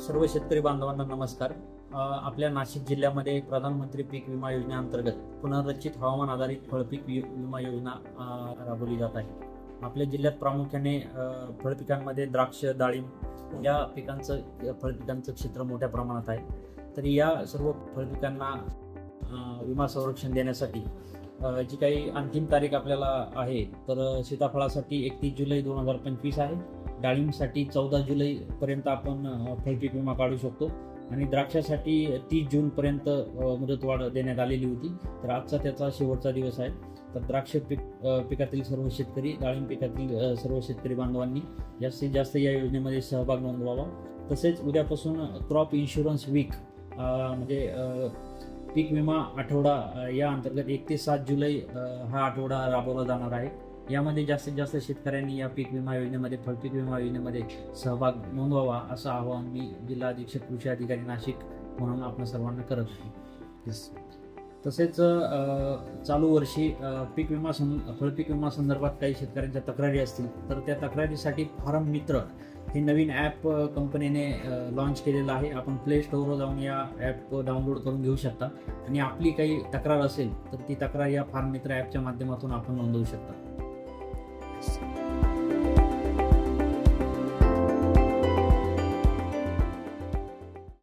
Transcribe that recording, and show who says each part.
Speaker 1: सर्व शेतकरी बांधवांना नमस्कार। आपल्या नाशिक जिल्ह्यामध्ये प्रधानमंत्री पीक विमा योजनेअंतर्गत पुनर्रचित हवामान आधारित फळपीक विमा योजना राबवली जात आहे। आपल्या जिल्ह्यात प्रामुख्याने फळपिकांमध्ये द्राक्ष, डाळिंब या फळपिकांचं क्षेत्र मोठ्या प्रमाणात आहे। तर या सर्व फळपिकांना विमा संरक्षण देण्यासाठी जी काही अंतिम तारीख आपल्याला आहे, तर सीताफळासाठी 31 जुलै 2025 आहे। डाळिंबसाठी 14 जुलैपर्यंत आपण फळपीक विमा काढू शकतो आणि द्राक्षासाठी 30 जूनपर्यंत मुदतवाढ देण्यात आलेली होती। तर आजचा त्याचा शेवटचा दिवस आहे। तर द्राक्ष पिकातील सर्व शेतकरी, डाळिंब पिकातील सर्व शेतकरी बांधवांनी जास्तीत जास्त या योजनेमध्ये सहभाग नोंदवावा। तसेच उद्यापासून क्रॉप इन्शुरन्स वीक म्हणजे पीक विमा आठवडा या अंतर्गत 1 ते 7 जुलै हा आठवडा राबवला जाणार आहे। यामध्ये जास्तीत जास्त शेतकऱ्यांनी या पीक विमा योजनेमध्ये, फळपीक विमा योजनेमध्ये सहभाग नोंदवावा असं आवाहन मी जिल्हा अधीक्षक कृषी अधिकारी नाशिक म्हणून आपण सर्वांना करत आहे। तसेच चालू वर्षी फळपीक विमा संदर्भात काही शेतकऱ्यांच्या तक्रारी असतील, तर त्या तक्रारीसाठी फार्म मित्र हे नवीन ॲप कंपनीने लॉन्च केलेलं आहे। आपण प्ले स्टोअरवर जाऊन या ॲप डाउनलोड करून घेऊ शकता आणि आपली काही तक्रार असेल तर ती तक्रार या फार्म मित्र ॲपच्या माध्यमातून आपण नोंदवू शकता।